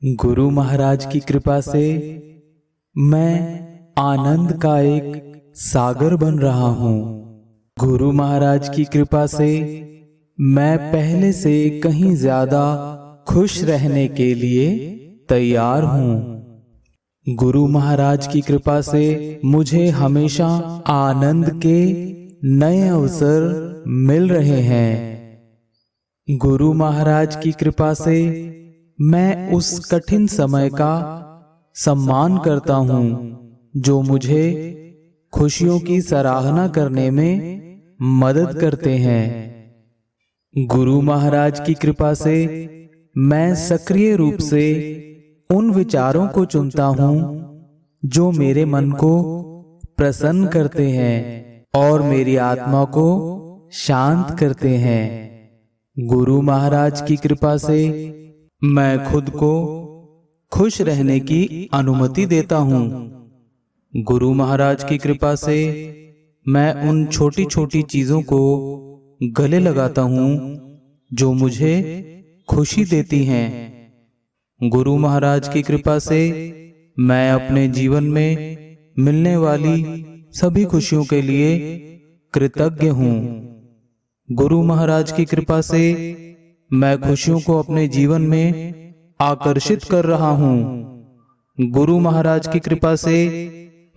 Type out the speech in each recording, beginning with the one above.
गुरु महाराज की कृपा से मैं आनंद का एक सागर बन रहा हूँ। गुरु महाराज की कृपा से मैं पहले से कहीं ज्यादा खुश रहने के लिए तैयार हूँ। गुरु महाराज की कृपा से मुझे हमेशा आनंद के नए अवसर मिल रहे हैं। गुरु महाराज की कृपा से मैं उस कठिन समय का सम्मान करता हूँ जो मुझे खुशियों की सराहना करने में मदद करते हैं। गुरु महाराज की कृपा से मैं सक्रिय रूप से उन विचारों को चुनता हूँ जो मेरे मन को प्रसन्न करते हैं और मेरी आत्मा को शांत करते हैं। गुरु महाराज की कृपा से मैं खुद को खुश रहने की अनुमति देता हूँ। गुरु महाराज की कृपा से मैं उन छोटी छोटी चीजों को गले लगाता हूँ जो मुझे खुशी देती हैं। गुरु महाराज की कृपा से मैं अपने जीवन में मिलने वाली सभी खुशियों के लिए कृतज्ञ हूँ। गुरु महाराज की कृपा से मैं खुशियों को अपने जीवन में आकर्षित कर रहा हूँ। गुरु महाराज की कृपा से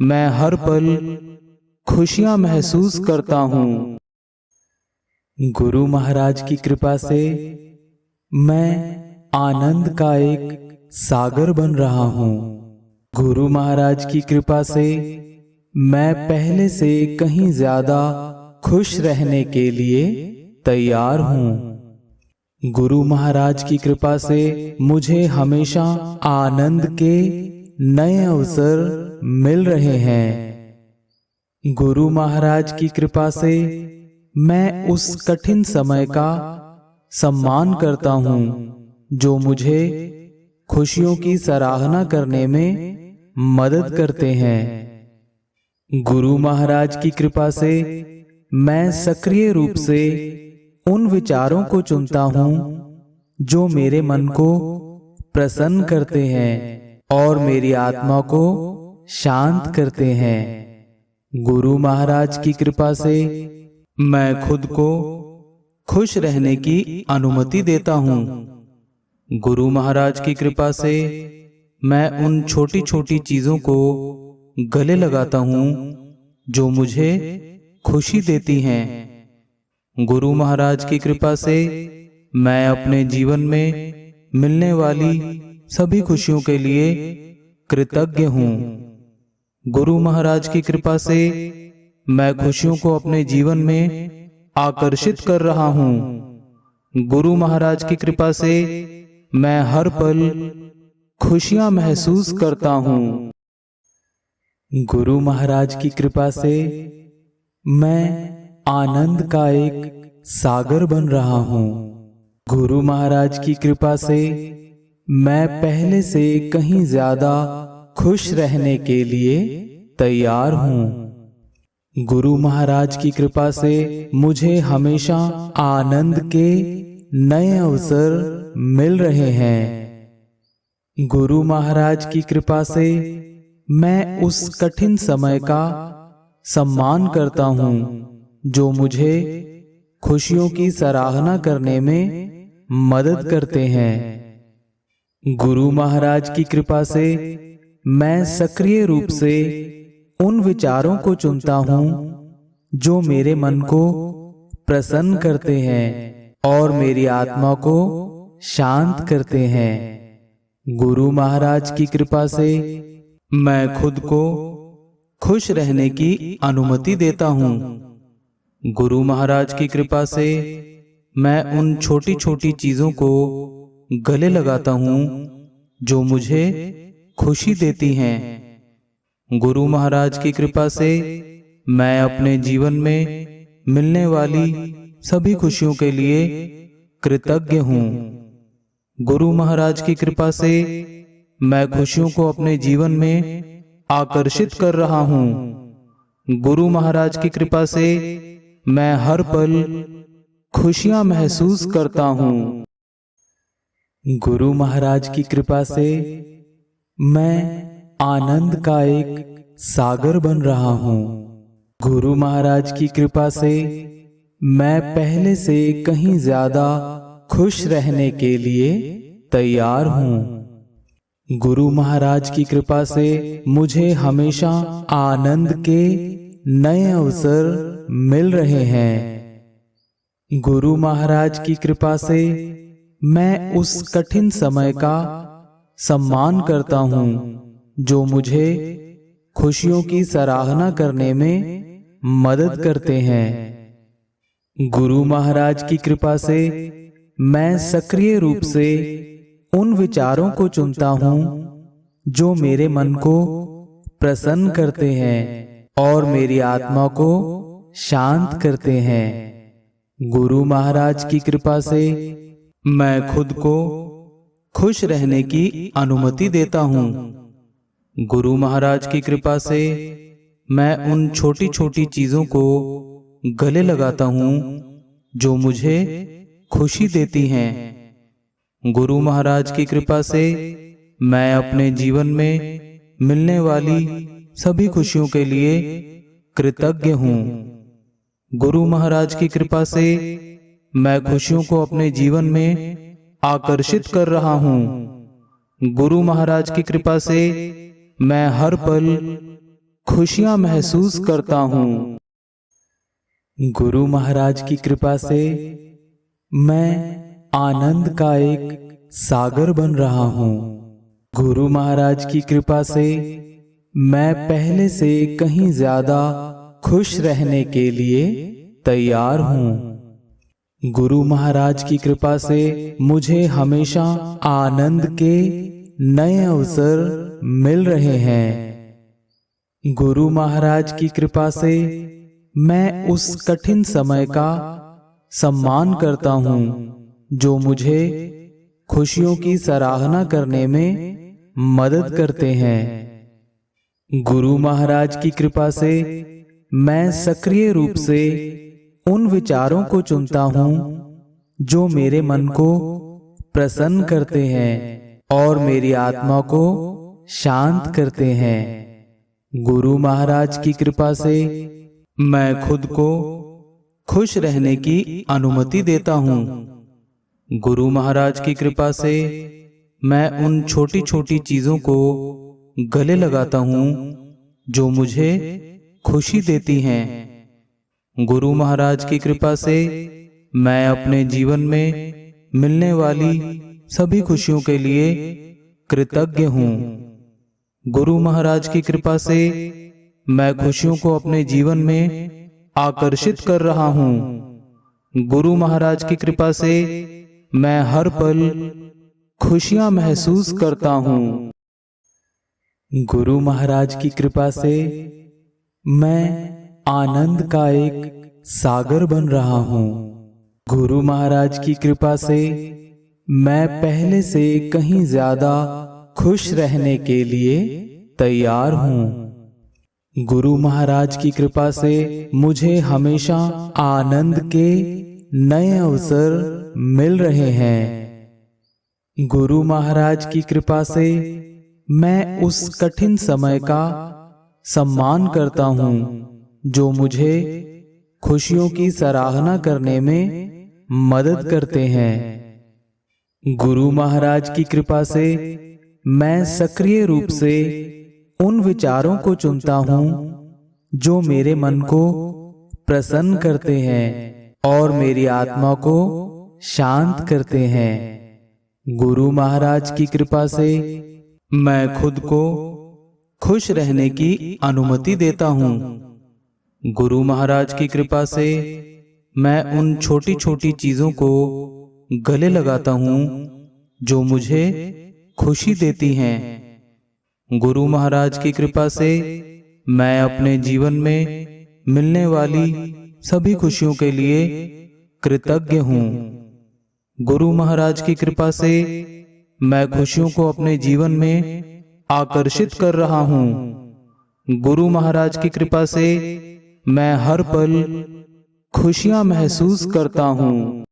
मैं हर पल खुशियां महसूस करता हूँ। गुरु महाराज की कृपा से मैं आनंद का एक सागर बन रहा हूँ। गुरु महाराज की कृपा से मैं पहले से कहीं ज्यादा खुश रहने के लिए तैयार हूँ। गुरु महाराज की कृपा से मुझे हमेशा आनंद के नए अवसर मिल रहे हैं। गुरु महाराज की कृपा से मैं उस कठिन समय का सम्मान करता हूँ जो मुझे खुशियों की सराहना करने में मदद करते हैं। गुरु महाराज की कृपा से मैं सक्रिय रूप से उन विचारों को चुनता हूँ जो मेरे मन को प्रसन्न करते हैं और मेरी आत्मा को शांत करते हैं। गुरु महाराज की कृपा से मैं खुद को खुश रहने की अनुमति देता हूँ। गुरु महाराज की कृपा से मैं उन छोटी छोटी चीजों को गले लगाता हूँ जो मुझे खुशी देती हैं। गुरु महाराज की कृपा से मैं अपने जीवन में मिलने वाली सभी खुशियों के लिए कृतज्ञ हूँ। गुरु महाराज की कृपा से मैं खुशियों को अपने जीवन में आकर्षित कर रहा हूँ। गुरु महाराज की कृपा से मैं हर पल खुशियां महसूस करता हूँ। गुरु महाराज की कृपा से मैं आनंद का एक सागर बन रहा हूँ। गुरु महाराज की कृपा से मैं पहले से कहीं ज्यादा खुश रहने के लिए तैयार हूँ। गुरु महाराज की कृपा से मुझे हमेशा आनंद के नए अवसर मिल रहे हैं। गुरु महाराज की कृपा से मैं उस कठिन समय का सम्मान करता हूँ जो मुझे खुशियों की सराहना करने में मदद करते हैं। गुरु महाराज की कृपा से मैं सक्रिय रूप से उन विचारों को चुनता हूँ जो मेरे मन को प्रसन्न करते हैं और मेरी आत्मा को शांत करते हैं। गुरु महाराज की कृपा से मैं खुद को खुश रहने की अनुमति देता हूँ। गुरु महाराज की कृपा से मैं उन छोटी छोटी चीजों को गले लगाता हूँ जो मुझे खुशी देती हैं। गुरु महाराज की कृपा से मैं अपने जीवन में मिलने वाली सभी खुशियों के लिए कृतज्ञ हूँ। गुरु महाराज की कृपा से मैं खुशियों को अपने जीवन में आकर्षित कर रहा हूँ। गुरु महाराज की कृपा से मैं हर पल खुशियां महसूस करता हूँ। गुरु महाराज की कृपा से मैं आनंद का एक सागर बन रहा हूँ। गुरु महाराज की कृपा से मैं पहले से कहीं ज्यादा खुश रहने के लिए तैयार हूँ। गुरु महाराज की कृपा से मुझे हमेशा आनंद के नए अवसर मिल रहे हैं। गुरु महाराज की कृपा से मैं उस कठिन समय का सम्मान करता हूँ जो मुझे खुशियों की सराहना करने में मदद करते हैं। गुरु महाराज की कृपा से मैं सक्रिय रूप से उन विचारों को चुनता हूँ जो मेरे मन को प्रसन्न करते हैं और मेरी आत्मा को शांत करते हैं। गुरु महाराज की कृपा से मैं खुद को खुश रहने की अनुमति देता हूँ। गुरु महाराज की कृपा से मैं उन छोटी छोटी चीजों को गले लगाता हूँ जो मुझे खुशी देती हैं। गुरु महाराज की कृपा से मैं अपने जीवन में मिलने वाली सभी खुशियों के लिए कृतज्ञ हूँ। गुरु महाराज की कृपा से मैं खुशियों को अपने जीवन में आकर्षित कर रहा हूँ। गुरु महाराज की कृपा से मैं हर पल खुशियां महसूस करता हूँ। गुरु महाराज की कृपा से मैं आनंद का एक सागर बन रहा हूँ। गुरु महाराज की कृपा से मैं पहले से कहीं ज्यादा खुश रहने के लिए तैयार हूँ। गुरु महाराज की कृपा से मुझे हमेशा आनंद के नए अवसर मिल रहे हैं। गुरु महाराज की कृपा से मैं उस कठिन समय का सम्मान करता हूँ जो मुझे खुशियों की सराहना करने में मदद करते हैं। गुरु महाराज की कृपा से मैं सक्रिय रूप से उन विचारों को चुनता हूँ जो मेरे मन को प्रसन्न करते हैं और मेरी आत्मा को शांत करते हैं। गुरु महाराज की कृपा से मैं खुद को खुश रहने की अनुमति देता हूँ। गुरु महाराज की कृपा से मैं उन छोटी छोटी चीजों को गले लगाता हूँ जो मुझे खुशी देती हैं। गुरु महाराज की कृपा से मैं अपने जीवन में मिलने वाली सभी खुशियों के लिए कृतज्ञ हूँ। गुरु महाराज की कृपा से मैं खुशियों को अपने जीवन में आकर्षित कर रहा हूँ। गुरु महाराज की कृपा से मैं हर पल खुशियां महसूस करता हूँ। गुरु महाराज की कृपा से मैं आनंद का एक सागर बन रहा हूँ। गुरु महाराज की कृपा से मैं पहले से कहीं ज्यादा खुश रहने के लिए तैयार हूँ। गुरु महाराज की कृपा से मुझे हमेशा आनंद के नए अवसर मिल रहे हैं। गुरु महाराज की कृपा से मैं उस कठिन समय का सम्मान करता हूँ जो मुझे खुशियों की सराहना करने में मदद करते हैं। गुरु महाराज की कृपा से मैं सक्रिय रूप से उन विचारों को चुनता हूँ जो मेरे मन को प्रसन्न करते हैं और मेरी आत्मा को शांत करते हैं। गुरु महाराज की कृपा से मैं खुद को खुश रहने की अनुमति देता हूँ। गुरु महाराज की कृपा से मैं उन छोटी छोटी चीजों को गले लगाता हूँ जो मुझे खुशी देती हैं। गुरु महाराज की कृपा से मैं अपने जीवन में मिलने वाली सभी खुशियों के लिए कृतज्ञ हूँ। गुरु महाराज की कृपा से मैं खुशियों को अपने जीवन में आकर्षित कर रहा हूँ। गुरु महाराज की कृपा से मैं हर पल खुशियां महसूस करता हूँ।